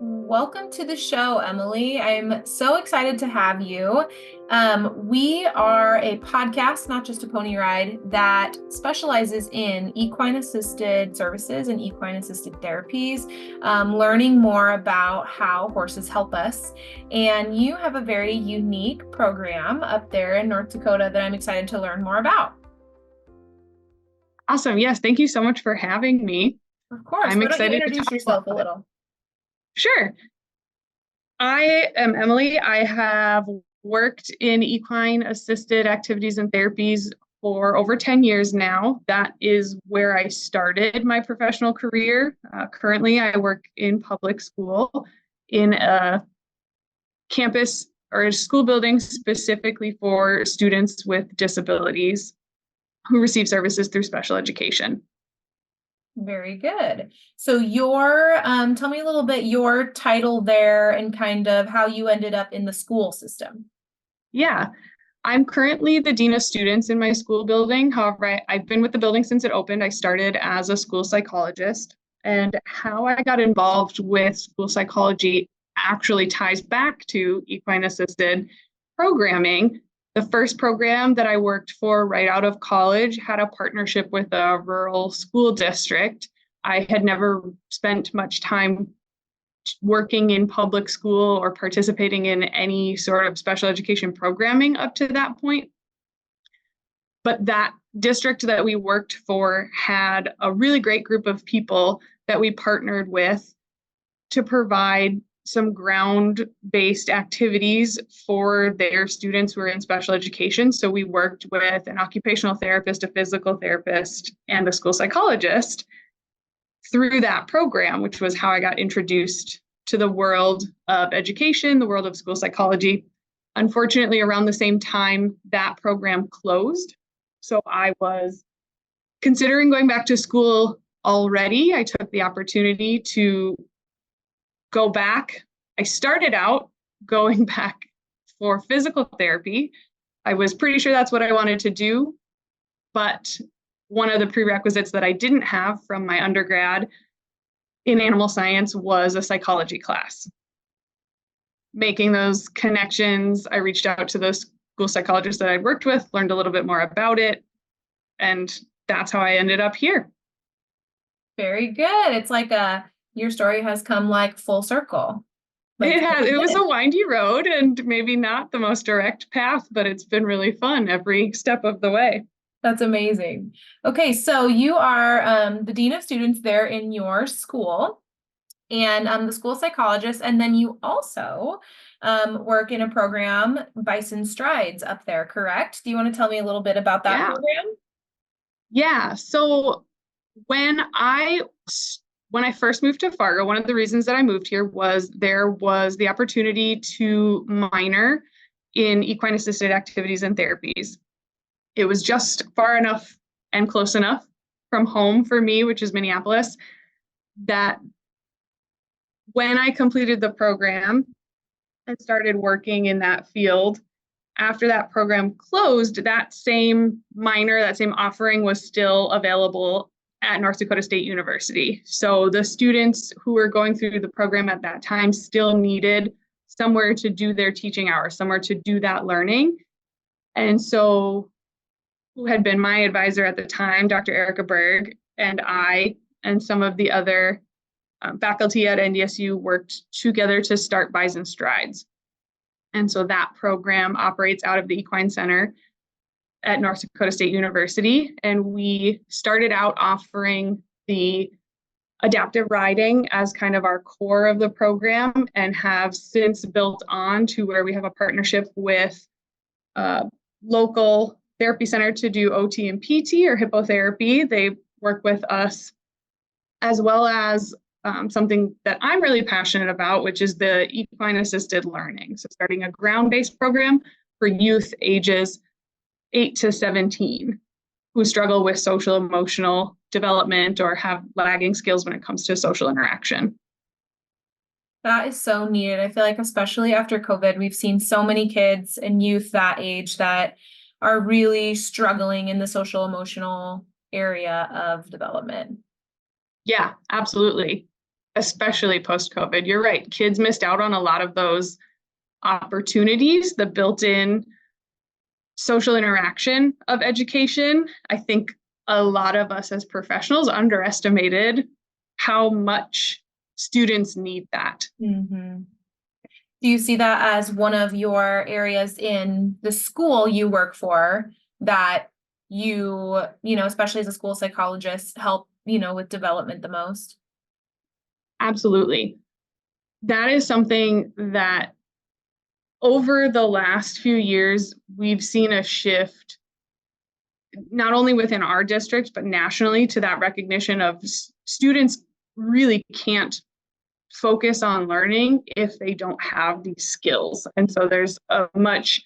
Welcome to the show, Emily. I'm so excited to have you. We are a podcast, not just a pony ride, that specializes in equine-assisted services and equine-assisted therapies, learning more about how horses help us. And you have a very unique program up there in North Dakota that I'm excited to learn more about. Awesome. Yes. Thank you so much for having me. Of course. I'm Why don't you excited to introduce talk yourself a about it. little? Sure. I am Emily. I have worked in equine assisted activities and therapies for over 10 years now. That is where I started my professional career. Currently, I work in public school in a campus or a school building specifically for students with disabilities who receive services through special education. Very good. So tell me a little bit your title there and kind of how you ended up in the school system. Yeah, I'm currently the dean of students in my school building. However, I've been with the building since it opened. I started as a school psychologist, and how I got involved with school psychology actually ties back to equine assisted programming. The first program that I worked for right out of college had a partnership with a rural school district. I had never spent much time working in public school or participating in any sort of special education programming up to that point. But that district that we worked for had a really great group of people that we partnered with to provide some ground-based activities for their students who are in special education. So we worked with an occupational therapist, a physical therapist, and a school psychologist through that program, which was how I got introduced to the world of education, the world of school psychology. Unfortunately, around the same time, that program closed. So I was considering going back to school already. I took the opportunity to go back. I started out going back for physical therapy. I was pretty sure that's what I wanted to do, but one of the prerequisites that I didn't have from my undergrad in animal science was a psychology class. Making those connections, I reached out to those school psychologists that I'd worked with, learned a little bit more about it, and that's how I ended up here. Very good. It's like your story has come like full circle. It has. It was a windy road and maybe not the most direct path, but it's been really fun every step of the way. That's amazing. Okay, so you are the dean of students there in your school and the school psychologist, and then you also work in a program, Bison Strides, up there, correct? Do you want to tell me a little bit about that program? Yeah. So when I first moved to Fargo, one of the reasons that I moved here was there was the opportunity to minor in equine assisted activities and therapies. It was just far enough and close enough from home for me, which is Minneapolis, that when I completed the program and started working in that field, after that program closed, that same minor, that same offering was still available at North Dakota State University. So the students who were going through the program at that time still needed somewhere to do their teaching hours, somewhere to do that learning. And so who had been my advisor at the time, Dr. Erica Berg, and I, and some of the other faculty at NDSU worked together to start Bison Strides. And so that program operates out of the Equine Center at North Dakota State University. And we started out offering the adaptive riding as kind of our core of the program and have since built on to where we have a partnership with a local therapy center to do OT and PT or hippotherapy. They work with us, as well as something that I'm really passionate about, which is the equine-assisted learning. So starting a ground-based program for youth ages 8 to 17 who struggle with social emotional development or have lagging skills when it comes to social interaction. That is so needed. I feel like especially after COVID, we've seen so many kids and youth that age that are really struggling in the social emotional area of development. Yeah, absolutely. especially post-COVID. You're right. Kids missed out on a lot of those opportunities, the built-in social interaction of education. I think a lot of us as professionals underestimated how much students need that. Mm-hmm. Do you see that as one of your areas in the school you work for that especially as a school psychologist, help, with development the most? Absolutely. That is something that over the last few years, we've seen a shift, not only within our district, but nationally, to that recognition of students really can't focus on learning if they don't have these skills. And so there's a much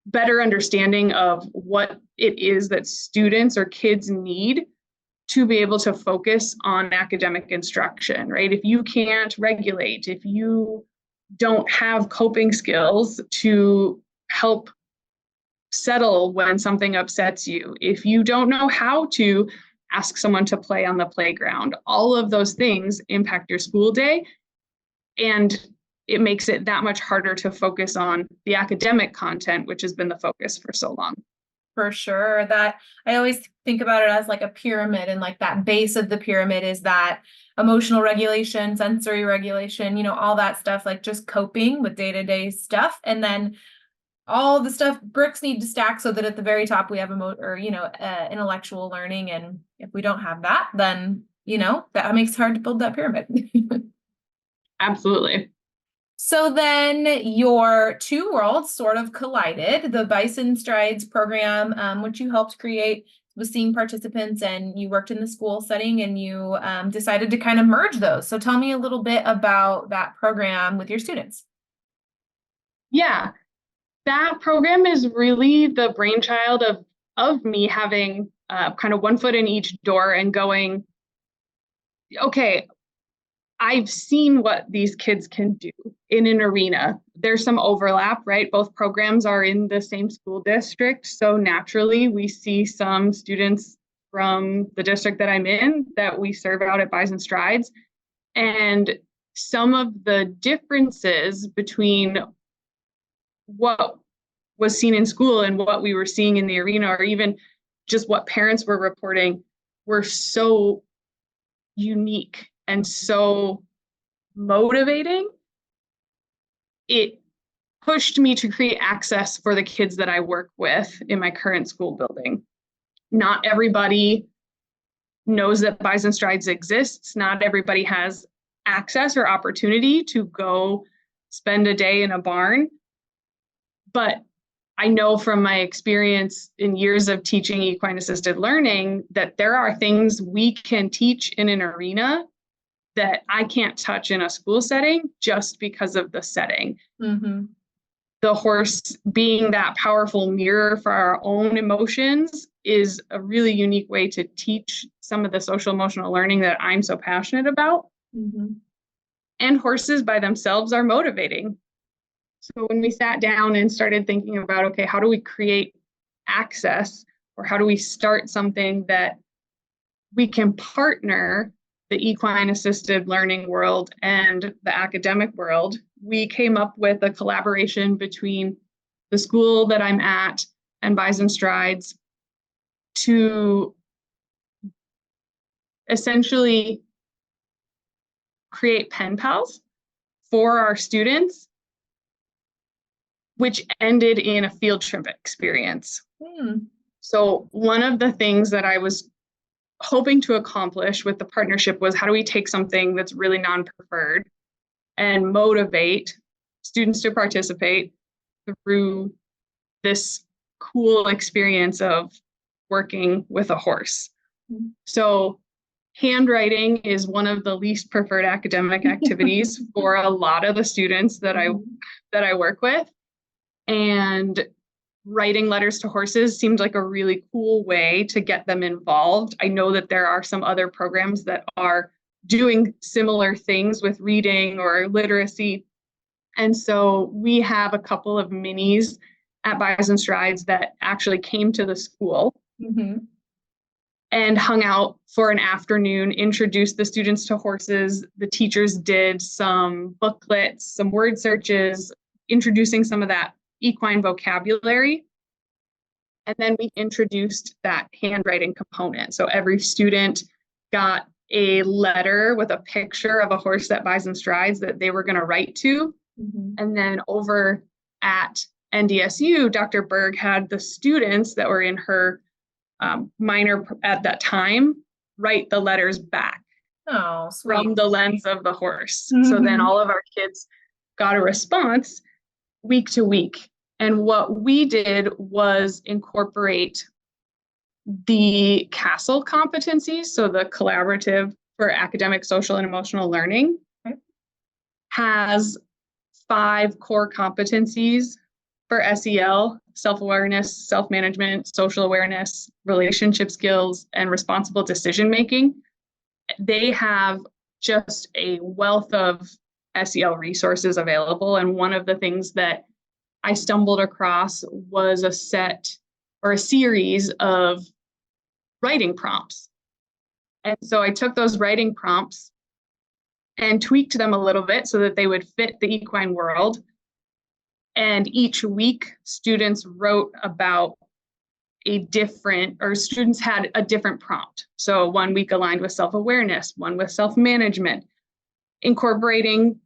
better understanding of what it is that students or kids need to be able to focus on academic instruction, right? If you can't regulate, if you don't have coping skills to help settle when something upsets you, if you don't know how to ask someone to play on the playground, all of those things impact your school day. And it makes it that much harder to focus on the academic content, which has been the focus for so long. For sure. That I always think about it as like a pyramid, and like that base of the pyramid is that emotional regulation, sensory regulation, all that stuff, like just coping with day-to-day stuff. And then all the stuff, bricks need to stack so that at the very top we have intellectual learning. And if we don't have that, then, that makes it hard to build that pyramid. Absolutely. So then your two worlds sort of collided. The Bison Strides program, which you helped create, was seeing participants, and you worked in the school setting, and you decided to kind of merge those. So tell me a little bit about that program with your students. Yeah, that program is really the brainchild of me having kind of one foot in each door and going, okay, I've seen what these kids can do in an arena. There's some overlap, right? Both programs are in the same school district. So naturally, we see some students from the district that I'm in that we serve out at Bison Strides. And some of the differences between what was seen in school and what we were seeing in the arena, or even just what parents were reporting, were so unique and so motivating. It pushed me to create access for the kids that I work with in my current school building. Not everybody knows that Bison Strides exists. Not everybody has access or opportunity to go spend a day in a barn. But I know from my experience in years of teaching equine-assisted learning that there are things we can teach in an arena that I can't touch in a school setting just because of the setting. Mm-hmm. The horse being that powerful mirror for our own emotions is a really unique way to teach some of the social emotional learning that I'm so passionate about. Mm-hmm. And horses by themselves are motivating. So when we sat down and started thinking about, okay, how do we create access, or how do we start something that we can partner the equine-assisted learning world and the academic world, we came up with a collaboration between the school that I'm at and Bison Strides to essentially create pen pals for our students, which ended in a field trip experience. So one of the things that I was hoping to accomplish with the partnership was, how do we take something that's really non-preferred and motivate students to participate through this cool experience of working with a horse. So handwriting is one of the least preferred academic activities for a lot of the students that I work with. And writing letters to horses seemed like a really cool way to get them involved. I know that there are some other programs that are doing similar things with reading or literacy. And so we have a couple of minis at Bison Strides that actually came to the school. and hung out for an afternoon, introduced the students to horses. The teachers did some booklets, some word searches, introducing some of that equine vocabulary. And then we introduced that handwriting component. So every student got a letter with a picture of a horse that Bison Strides that they were going to write to. Mm-hmm. And then over at NDSU, Dr. Berg had the students that were in her minor at that time write the letters back from the lens of the horse. Mm-hmm. So then all of our kids got a response week to week. And what we did was incorporate the CASTLE competencies, so the collaborative for academic, social, and emotional learning, has 5 core competencies for SEL: self-awareness, self-management, social awareness, relationship skills, and responsible decision-making. They have just a wealth of SEL resources available. And one of the things that I stumbled across was a set or a series of writing prompts. And so I took those writing prompts and tweaked them a little bit so that they would fit the equine world. And each week, students wrote about students had a different prompt. So one week aligned with self-awareness, one with self-management, incorporating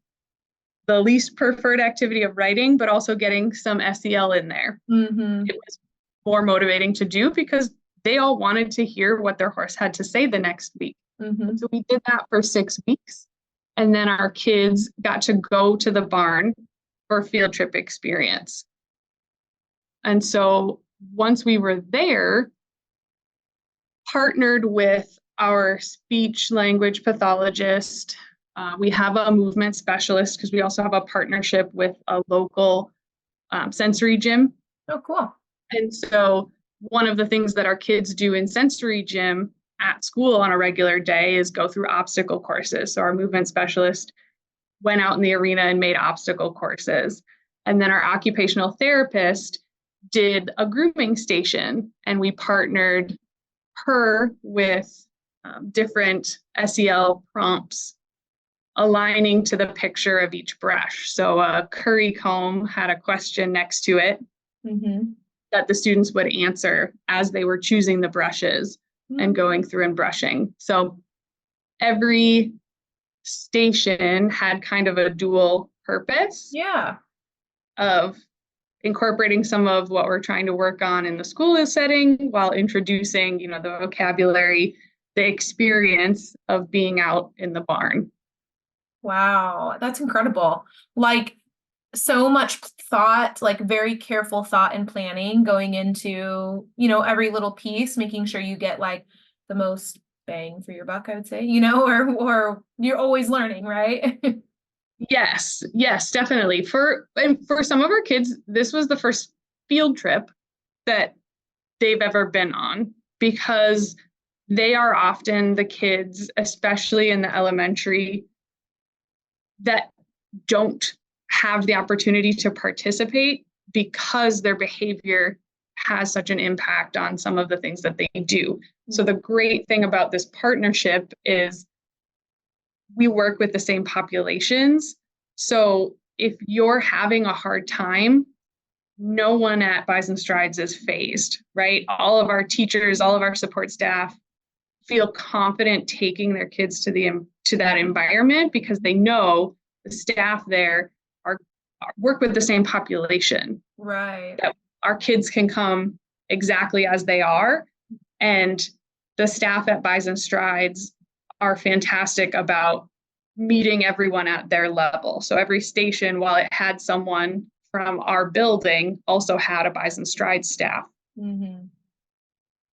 the least preferred activity of writing, but also getting some SEL in there. Mm-hmm. It was more motivating to do because they all wanted to hear what their horse had to say the next week. Mm-hmm. So we did that for 6 weeks. And then our kids got to go to the barn for a field trip experience. And so once we were there, partnered with our speech language pathologist, we have a movement specialist because we also have a partnership with a local sensory gym. Oh, cool. And so one of the things that our kids do in sensory gym at school on a regular day is go through obstacle courses. So our movement specialist went out in the arena and made obstacle courses. And then our occupational therapist did a grooming station, and we partnered her with different SEL prompts aligning to the picture of each brush. So a curry comb had a question next to it that the students would answer as they were choosing the brushes and going through and brushing. So every station had kind of a dual purpose of incorporating some of what we're trying to work on in the school setting while introducing, the vocabulary, the experience of being out in the barn. Wow, that's incredible. Like, so much thought, like very careful thought and planning going into, every little piece, making sure you get like the most bang for your buck, I would say, or you're always learning, right? Yes, definitely. For some of our kids, this was the first field trip that they've ever been on, because they are often the kids, especially in the elementary, that don't have the opportunity to participate because their behavior has such an impact on some of the things that they do. So the great thing about this partnership is we work with the same populations. So if you're having a hard time, no one at Bison Strides is phased, right? All of our teachers, all of our support staff feel confident taking their kids to that environment because they know the staff there work with the same population. Right. That our kids can come exactly as they are. And the staff at Bison Strides are fantastic about meeting everyone at their level. So every station, while it had someone from our building, also had a Bison Strides staff.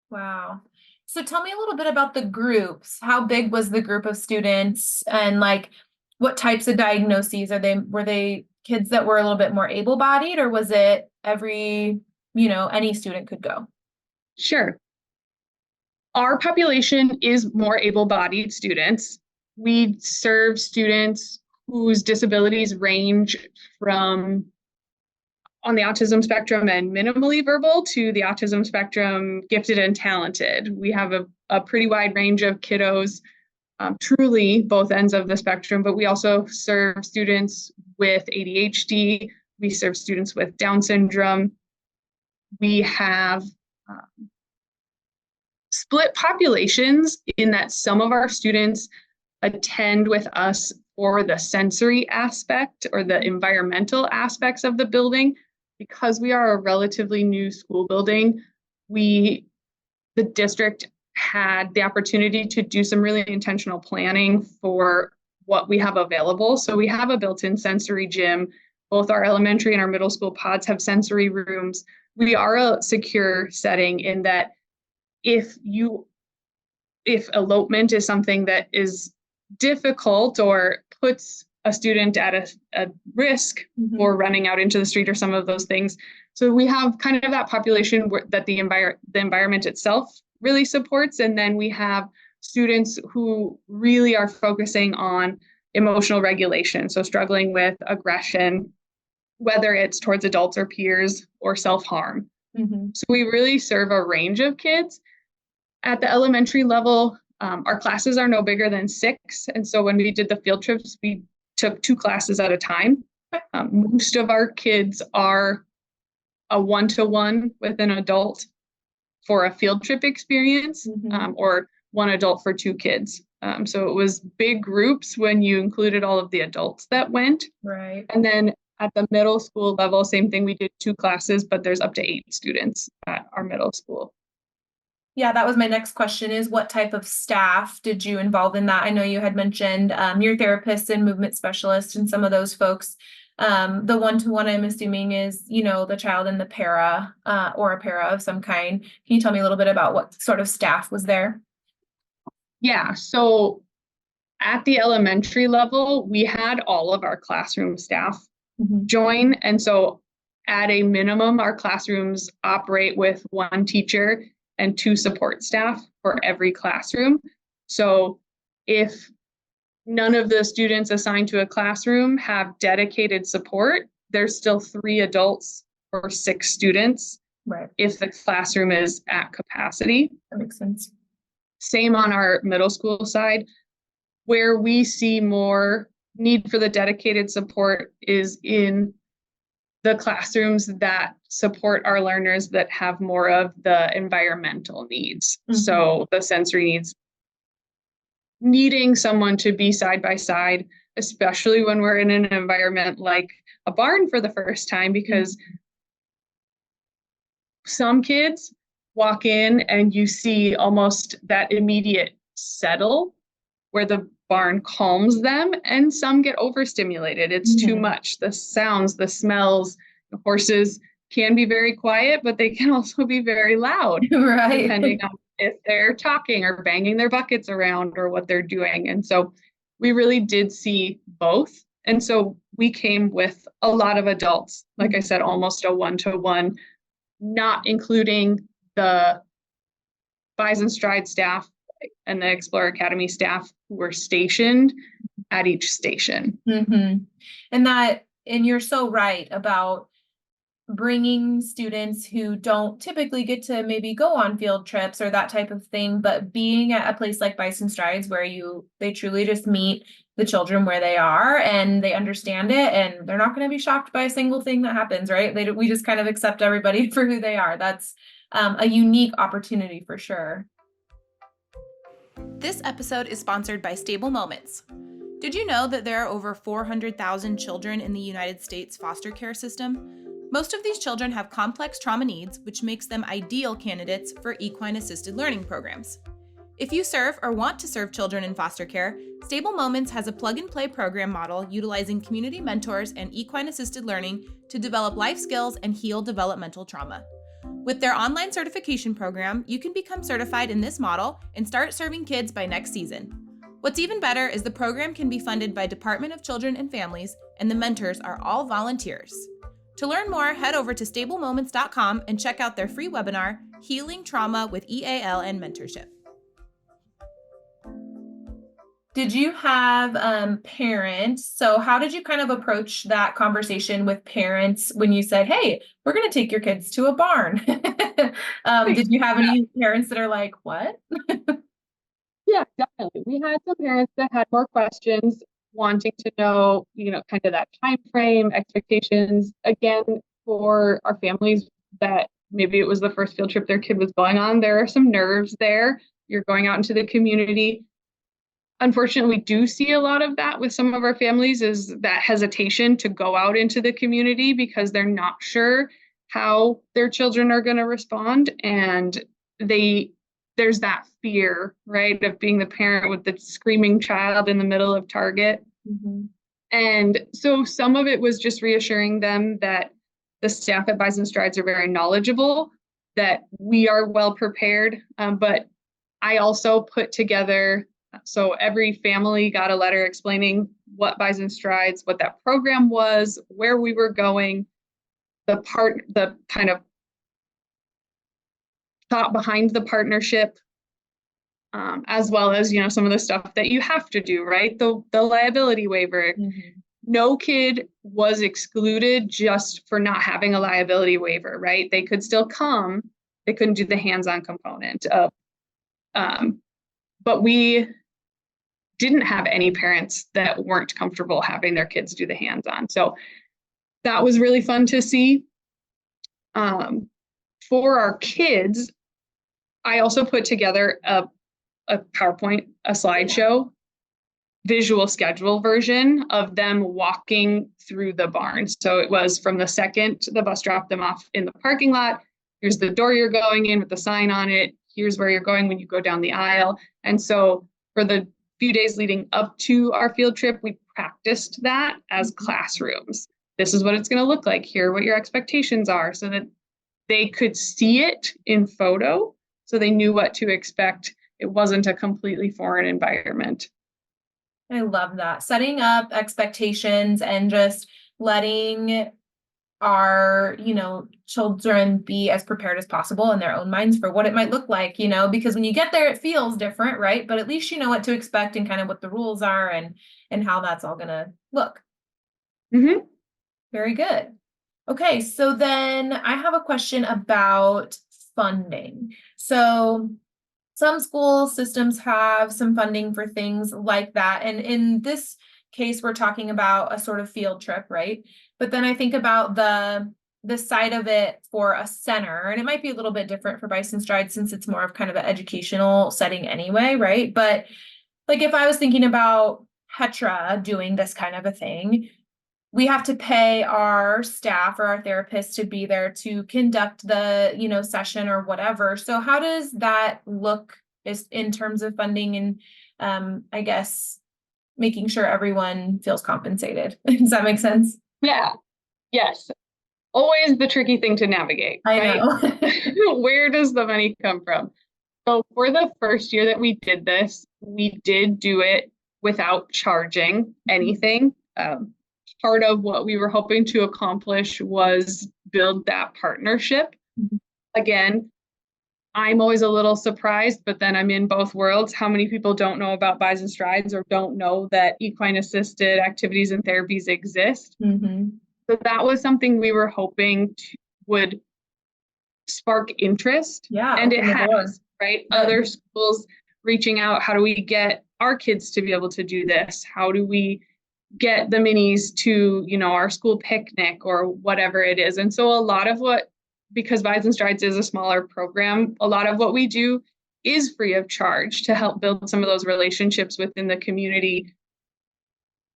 Wow. So tell me a little bit about the groups. How big was the group of students, and like what types of diagnoses were they kids that were a little bit more able-bodied, or was it every, any student could go? Sure. Our population is more able-bodied students. We serve students whose disabilities range from on the autism spectrum and minimally verbal to the autism spectrum, gifted and talented. We have a a pretty wide range of kiddos, truly both ends of the spectrum, but we also serve students with ADHD. We serve students with Down syndrome. We have split populations in that some of our students attend with us for the sensory aspect or the environmental aspects of the building. Because we are a relatively new school building, the district had the opportunity to do some really intentional planning for what we have available. So we have a built-in sensory gym. Both our elementary and our middle school pods have sensory rooms. We are a secure setting in that if elopement is something that is difficult or puts a student at a risk for running out into the street or some of those things. So we have kind of that population that the environment itself really supports. And then we have students who really are focusing on emotional regulation. So struggling with aggression, whether it's towards adults or peers or self-harm. So we really serve a range of kids. At the elementary level, our classes are no bigger than 6. And so when we did the field trips, we took 2 classes at a time. Most of our kids are a 1-to-1 with an adult for a field trip experience, or 1 adult for 2 kids. So it was big groups when you included all of the adults that went. Right. And then at the middle school level, same thing, we did 2 classes, but there's up to 8 students at our middle school. Yeah, that was my next question, is what type of staff did you involve in that? I know you had mentioned your therapists and movement specialists and some of those folks. The 1-to-1, I'm assuming, is, the child in the para or a para of some kind. Can you tell me a little bit about what sort of staff was there? Yeah, so at the elementary level, we had all of our classroom staff join. And so at a minimum, our classrooms operate with 1 teacher and 2 support staff for every classroom. So if none of the students assigned to a classroom have dedicated support, there's still 3 adults for 6 students. Right. If the classroom is at capacity. That makes sense. Same on our middle school side. Where we see more need for the dedicated support is in the classrooms that support our learners that have more of the environmental needs. So the sensory needs, needing someone to be side by side, especially when we're in an environment like a barn for the first time, because some kids walk in and you see almost that immediate settle where the barn calms them, and some get overstimulated. It's too much. The sounds, the smells, the horses can be very quiet, but they can also be very loud, right? Depending on if they're talking or banging their buckets around or what they're doing. And so we really did see both. And so we came with a lot of adults, like I said, almost a 1-to-1, not including the Bison Strides staff and the Explorer Academy staff who were stationed at each station. And you're so right about bringing students who don't typically get to maybe go on field trips or that type of thing, but being at a place like Bison Strides where they truly just meet the children where they are and they understand it, and they're not going to be shocked by a single thing that happens, right? We just kind of accept everybody for who they are. That's a unique opportunity for sure. This episode is sponsored by Stable Moments. Did you know that there are over 400,000 children in the United States foster care system? Most of these children have complex trauma needs, which makes them ideal candidates for equine-assisted learning programs. If you serve or want to serve children in foster care, Stable Moments has a plug-and-play program model utilizing community mentors and equine-assisted learning to develop life skills and heal developmental trauma. With their online certification program, you can become certified in this model and start serving kids by next season. What's even better is the program can be funded by Department of Children and Families, and the mentors are all volunteers. To learn more, head over to stablemoments.com and check out their free webinar, Healing Trauma with EAL and Mentorship. Did you have parents? So how did you kind of approach that conversation with parents when you said, hey, we're going to take your kids to a barn? Did you have any parents that are like, what? we had some parents that had more questions, wanting to know, kind of that time frame, expectations. Again, for our families that maybe it was the first field trip their kid was going on, there are some nerves there. You're going out into the community. Unfortunately, we do see a lot of that with some of our families, is that hesitation to go out into the community because they're not sure how their children are going to respond. And there's that fear, right, of being the parent with the screaming child in the middle of Target. Mm-hmm. And so some of it was just reassuring them that the staff at Bison Strides are very knowledgeable, that we are well prepared. But I also put together, so every family got a letter explaining what Bison Strides, what that program was, where we were going, the kind of thought behind the partnership, as well as, some of the stuff that you have to do, right? The liability waiver. Mm-hmm. No kid was excluded just for not having a liability waiver, right? They could still come. They couldn't do the hands-on component of, but we didn't have any parents that weren't comfortable having their kids do the hands-on. So that was really fun to see. For our kids, I also put together a PowerPoint, a slideshow, visual schedule version of them walking through the barn. So it was from the second the bus dropped them off in the parking lot. Here's the door you're going in with the sign on it. Here's where you're going when you go down the aisle. And so for the few days leading up to our field trip, we practiced that as classrooms. This is what it's going to look like. Here are what your expectations are, so that they could see it in photo, so they knew what to expect. It wasn't a completely foreign environment. I love that. Setting up expectations and just letting our, children be as prepared as possible in their own minds for what it might look like, because when you get there, it feels different, right? But at least you know what to expect and kind of what the rules are and how that's all going to look. Mm-hmm. Very good. Okay, so then I have a question about funding. So some school systems have some funding for things like that. And in this case, we're talking about a sort of field trip, right? But then I think about the side of it for a center, and it might be a little bit different for Bison Strides since it's more of kind of an educational setting anyway, right? But like if I was thinking about Petra doing this kind of a thing, we have to pay our staff or our therapists to be there to conduct the, session or whatever. So how does that look in terms of funding and I guess making sure everyone feels compensated? Does that make sense? Yeah. Yes. Always the tricky thing to navigate. I right? know. Where does the money come from? So for the first year that we did this, we did do it without charging anything. Part of what we were hoping to accomplish was build that partnership. Mm-hmm. Again, I'm always a little surprised, but then I'm in both worlds. How many people don't know about Bison Strides or don't know that equine-assisted activities and therapies exist? Mm-hmm. So that was something we were hoping would spark interest. Yeah, and it has, right? Good. Other schools reaching out. How do we get our kids to be able to do this? How do we get the minis to, our school picnic or whatever it is? And so a lot of because Bison Strides is a smaller program, a lot of what we do is free of charge to help build some of those relationships within the community.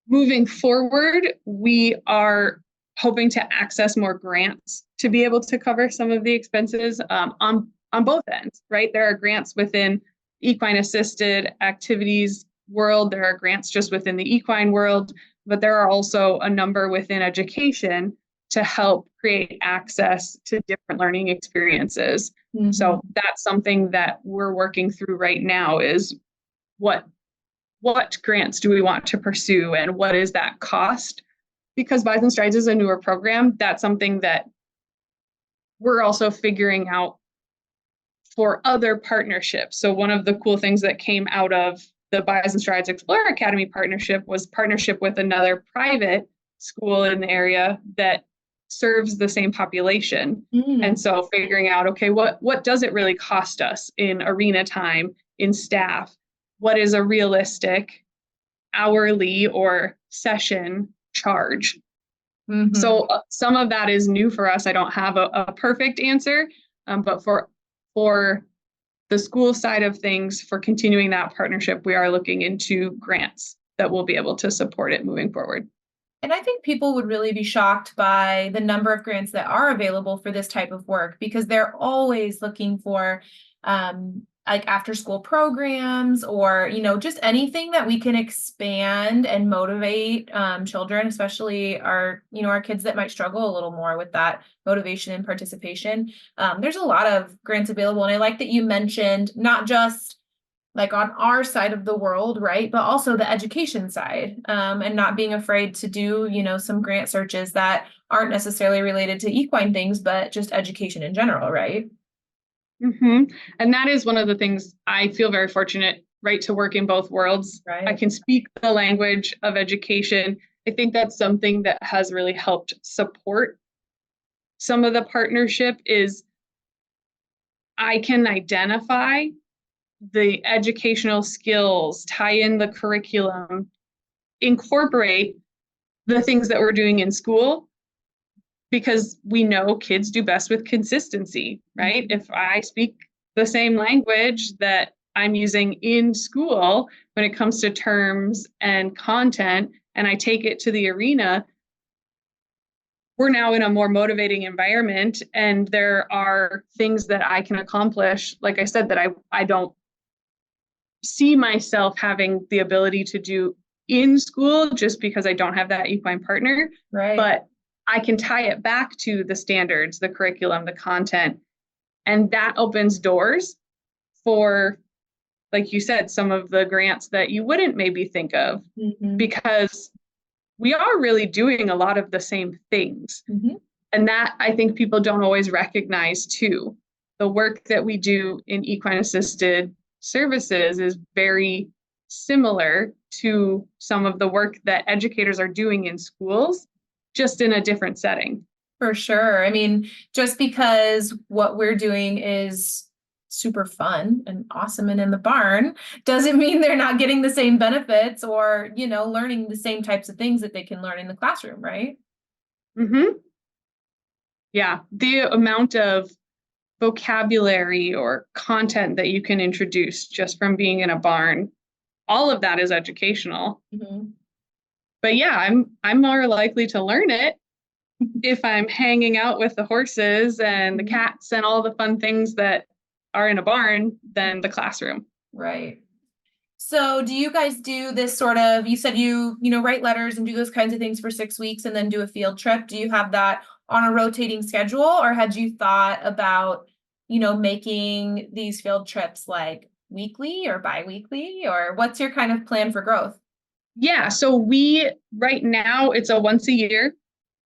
Moving forward, we are hoping to access more grants to be able to cover some of the expenses on both ends, right? There are grants within equine-assisted activities world. There are grants just within the equine world, but there are also a number within education to help create access to different learning experiences. Mm-hmm. So that's something that we're working through right now, is what grants do we want to pursue and what is that cost? Because Bison Strides is a newer program, that's something that we're also figuring out for other partnerships. So one of the cool things that came out of the Bison Strides Explorer Academy partnership was partnership with another private school in the area that serves the same population. Mm. And so figuring out, okay, what does it really cost us in arena time, in staff? what is a realistic hourly or session charge. Mm-hmm. So some of that is new for us. I don't have a perfect answer, but for the school side of things, for continuing that partnership, we are looking into grants that will be able to support it moving forward. And I think people would really be shocked by the number of grants that are available for this type of work, because they're always looking for like after school programs, or, just anything that we can expand and motivate children, especially our kids that might struggle a little more with that motivation and participation. There's a lot of grants available. And I like that you mentioned not just like on our side of the world, right, but also the education side, and not being afraid to do, some grant searches that aren't necessarily related to equine things, but just education in general, right? Mm-hmm. And that is one of the things I feel very fortunate, right, to work in both worlds. Right. I can speak the language of education. I think that's something that has really helped support some of the partnership is I can identify the educational skills, tie in the curriculum, incorporate the things that we're doing in school, because we know kids do best with consistency, right? Mm-hmm. If I speak the same language that I'm using in school when it comes to terms and content, and I take it to the arena, we're now in a more motivating environment, and there are things that I can accomplish, like I said, that I don't see myself having the ability to do in school just because I don't have that equine partner. Right. But I can tie it back to the standards, the curriculum, the content, and that opens doors for, like you said, some of the grants that you wouldn't maybe think of, mm-hmm. because we are really doing a lot of the same things. Mm-hmm. And that I think people don't always recognize too. The work that we do in equine-assisted services is very similar to some of the work that educators are doing in schools, just in a different setting. For sure. I mean, just because what we're doing is super fun and awesome and in the barn doesn't mean they're not getting the same benefits or, learning the same types of things that they can learn in the classroom, right? Mm-hmm. Yeah. The amount of vocabulary or content that you can introduce just from being in a barn, all of that is educational. Mm-hmm. But yeah, I'm more likely to learn it if I'm hanging out with the horses and the cats and all the fun things that are in a barn than the classroom. Right. So do you guys do this sort of, you said you write letters and do those kinds of things for 6 weeks and then do a field trip. Do you have that on a rotating schedule, or had you thought about, making these field trips like weekly or bi-weekly, or what's your kind of plan for growth? Yeah. So right now it's a once a year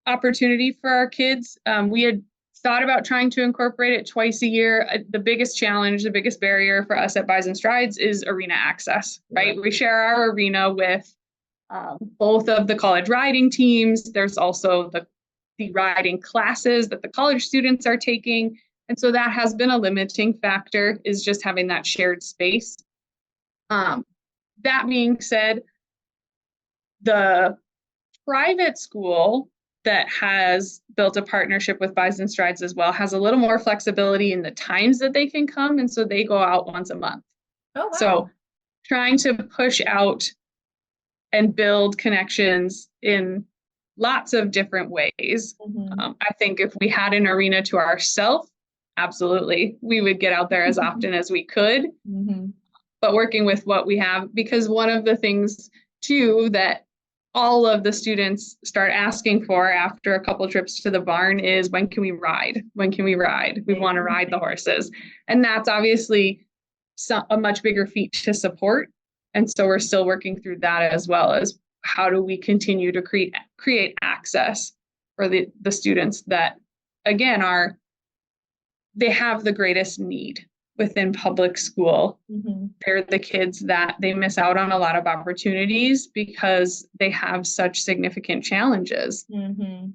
opportunity for our kids. We had thought about trying to incorporate it twice a year. The biggest challenge, the biggest barrier for us at Bison Strides is arena access, right? We share our arena with both of the college riding teams. There's also the riding classes that the college students are taking. And so that has been a limiting factor, is just having that shared space. That being said, the private school that has built a partnership with Bison Strides as well has a little more flexibility in the times that they can come. And so they go out once a month. Oh, wow. So trying to push out and build connections in lots of different ways. Mm-hmm. I think if we had an arena to ourselves, absolutely, we would get out there as often as we could. Mm-hmm. But working with what we have, because one of the things too that all of the students start asking for after a couple trips to the barn is, when can we ride? When can we ride? We want to ride the horses. And that's obviously a much bigger feat to support. And so we're still working through that, as well as how do we continue to create access for the students that, again, they have the greatest need within public school. Mm-hmm. They're the kids that they miss out on a lot of opportunities because they have such significant challenges. Mm-hmm.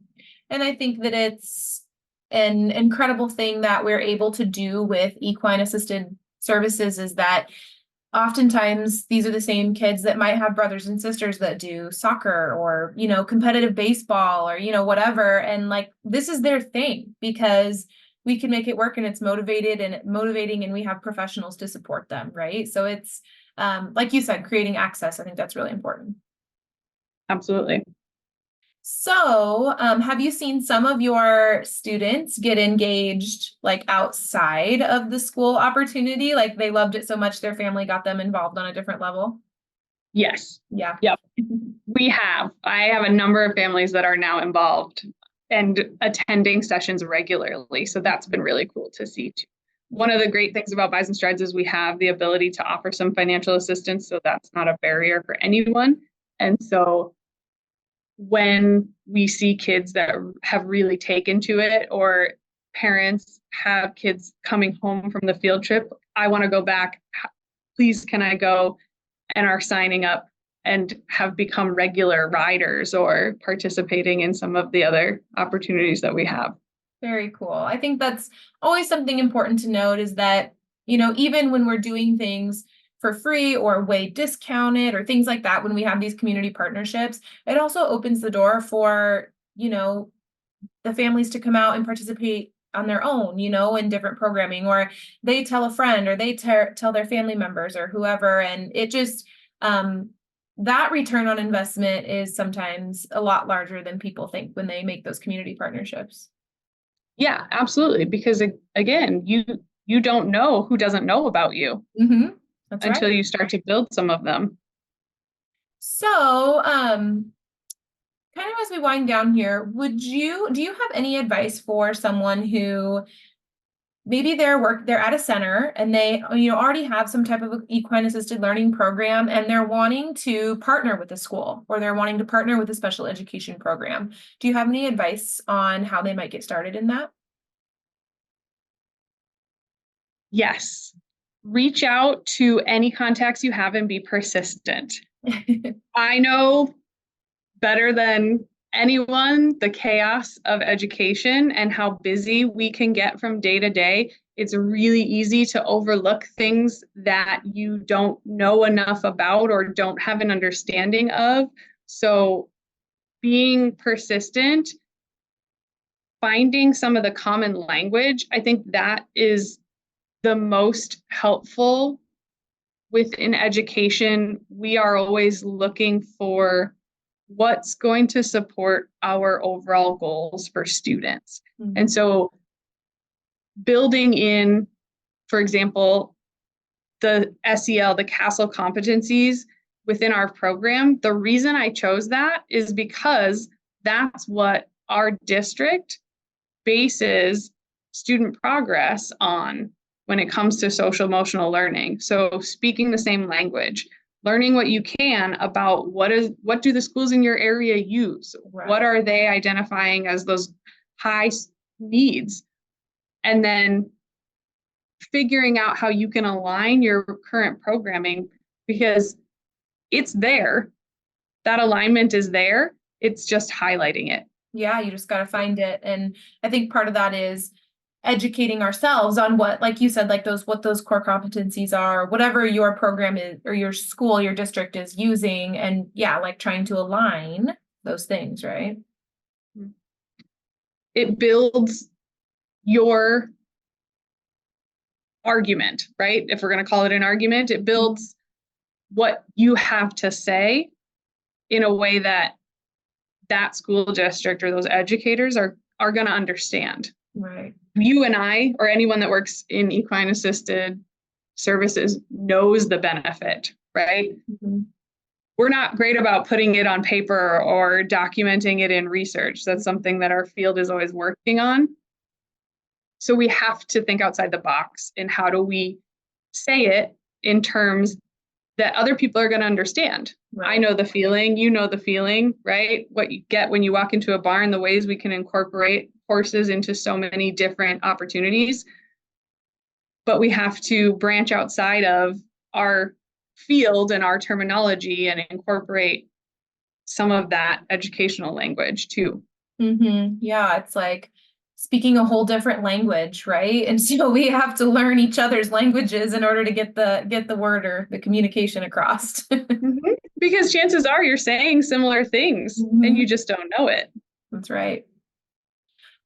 And I think that it's an incredible thing that we're able to do with equine assisted services is that oftentimes these are the same kids that might have brothers and sisters that do soccer or, competitive baseball or, whatever. And like, this is their thing because we can make it work and it's motivating and we have professionals to support them. Right. So it's, like you said, creating access. I think that's really important. Absolutely. So, have you seen some of your students get engaged like outside of the school opportunity? Like they loved it so much their family got them involved on a different level? Yes. Yeah. Yep. I have a number of families that are now involved and attending sessions regularly. So that's been really cool to see too. One of the great things about Bison Strides is we have the ability to offer some financial assistance. So that's not a barrier for anyone. And so when we see kids that have really taken to it, or parents have kids coming home from the field trip, I want to go back. Please, can I go? And are signing up and have become regular riders or participating in some of the other opportunities that we have. Very cool. I think that's always something important to note is that, even when we're doing things for free or way discounted or things like that, when we have these community partnerships, it also opens the door for, the families to come out and participate on their own, in different programming, or they tell a friend or they tell their family members or whoever. And it just, that return on investment is sometimes a lot larger than people think when they make those community partnerships. Yeah, absolutely. Because again, you don't know who doesn't know about you That's until right. you start to build some of them. So, kind of as we wind down here, do you have any advice for someone who maybe they're at a center and they, already have some type of equine assisted learning program and they're wanting to partner with a school or they're wanting to partner with a special education program. Do you have any advice on how they might get started in that? Yes. Reach out to any contacts you have and be persistent. I know better than anyone the chaos of education and how busy we can get from day to day. It's really easy to overlook things that you don't know enough about or don't have an understanding of. So being persistent, finding some of the common language, I think that is the most helpful. Within education, we are always looking for what's going to support our overall goals for students. Mm-hmm. And so building in, for example, the SEL, the CASEL competencies within our program, the reason I chose that is because that's what our district bases student progress on when it comes to social emotional learning. So speaking the same language, learning what you can about what do the schools in your area use? Right. What are they identifying as those high needs? And then figuring out how you can align your current programming, because it's there. That alignment is there. It's just highlighting it. Yeah, you just got to find it. And I think part of that is educating ourselves on what, like you said, like what those core competencies are, whatever your program is or your school, your district is using. And yeah, like trying to align those things, right? It builds your argument, right? If we're going to call it an argument, it builds what you have to say in a way that school district or those educators are going to understand. Right. You and I, or anyone that works in equine-assisted services, knows the benefit, right? Mm-hmm. We're not great about putting it on paper or documenting it in research. That's something that our field is always working on. So we have to think outside the box in how do we say it in terms that other people are going to understand. Right. I know the feeling, you know the feeling, right? What you get when you walk into a barn, the ways we can incorporate horses into so many different opportunities. But we have to branch outside of our field and our terminology and incorporate some of that educational language too. Mm-hmm. Yeah, it's like speaking a whole different language, right? And so we have to learn each other's languages in order to get the word or the communication across. Because chances are you're saying similar things and you just don't know it. That's right.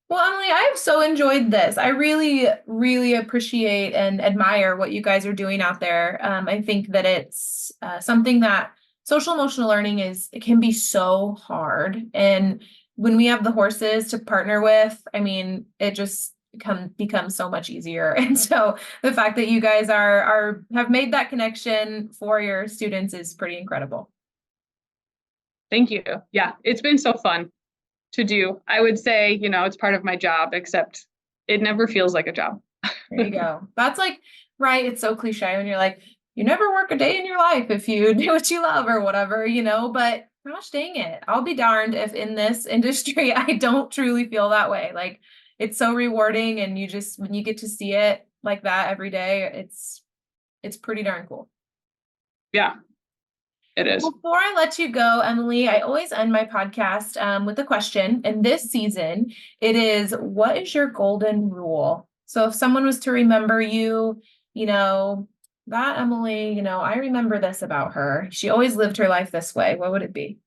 Well, Emily, I have so enjoyed this. I really, really appreciate and admire what you guys are doing out there. I think that it's something that social emotional learning it can be so hard. And when we have the horses to partner with, I mean, it just becomes so much easier. And so the fact that you guys have made that connection for your students is pretty incredible. Thank you. Yeah, it's been so fun to do. I would say, it's part of my job, except it never feels like a job. There you go. That's like, right. It's so cliche when you're like, you never work a day in your life if you do what you love or whatever, but gosh dang it. I'll be darned if in this industry, I don't truly feel that way. Like it's so rewarding. And when you get to see it like that every day, it's pretty darn cool. Yeah. It is. Before I let you go, Emily, I always end my podcast with a question. And this season, it is, what is your golden rule? So if someone was to remember you, that Emily, I remember this about her. She always lived her life this way. What would it be?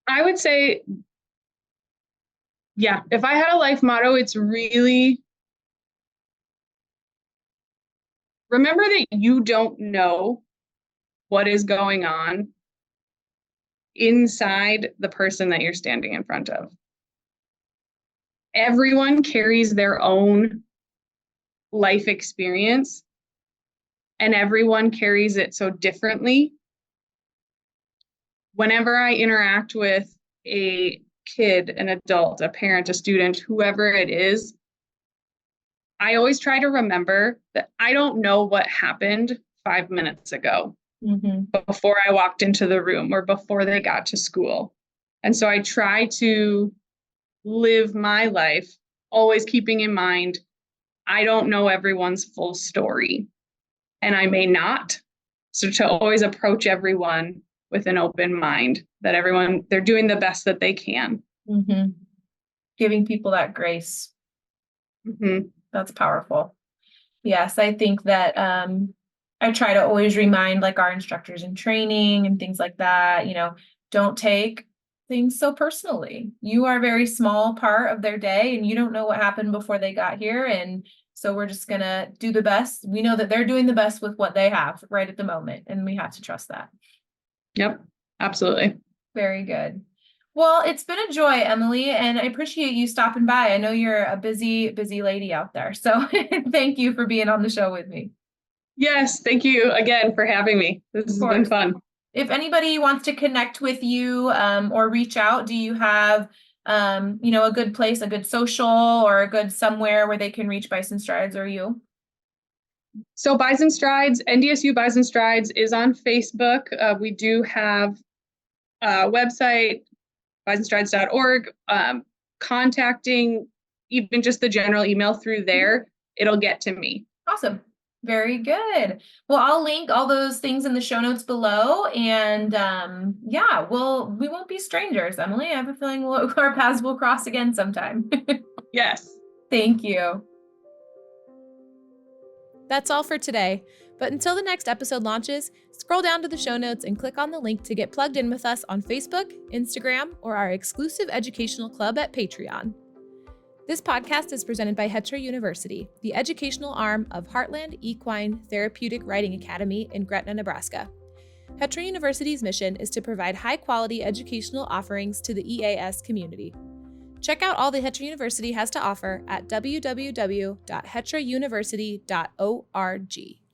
I would say, yeah, if I had a life motto, it's really remember that you don't know what is going on inside the person that you're standing in front of. Everyone carries their own life experience, and everyone carries it so differently. Whenever I interact with a kid, an adult, a parent, a student, whoever it is, I always try to remember that I don't know what happened 5 minutes ago before I walked into the room or before they got to school. And so I try to live my life always keeping in mind, I don't know everyone's full story, and I may not. So to always approach everyone with an open mind, that they're doing the best that they can. Giving people that grace. That's powerful. Yes, I think that I try to always remind like our instructors in training and things like that, don't take things so personally. You are a very small part of their day and you don't know what happened before they got here. And so we're just going to do the best. We know that they're doing the best with what they have right at the moment. And we have to trust that. Yep, absolutely. Very good. Well, it's been a joy, Emily, and I appreciate you stopping by. I know you're a busy, busy lady out there. So thank you for being on the show with me. Yes, thank you again for having me. This has been fun. If anybody wants to connect with you or reach out, do you have, a good place, a good social or a good somewhere where they can reach Bison Strides or you? So Bison Strides, NDSU Bison Strides is on Facebook. We do have a website, bisonstrides.org. Contacting even just the general email through there, it'll get to me. Awesome. Very good. Well, I'll link all those things in the show notes below. And we won't be strangers, Emily. I have a feeling our paths will cross again sometime. Yes. Thank you. That's all for today. But until the next episode launches, scroll down to the show notes and click on the link to get plugged in with us on Facebook, Instagram, or our exclusive educational club at Patreon. This podcast is presented by Hetra University, the educational arm of Heartland Equine Therapeutic Riding Academy in Gretna, Nebraska. Hetra University's mission is to provide high-quality educational offerings to the EAS community. Check out all the Hetra University has to offer at www.hetrauniversity.org.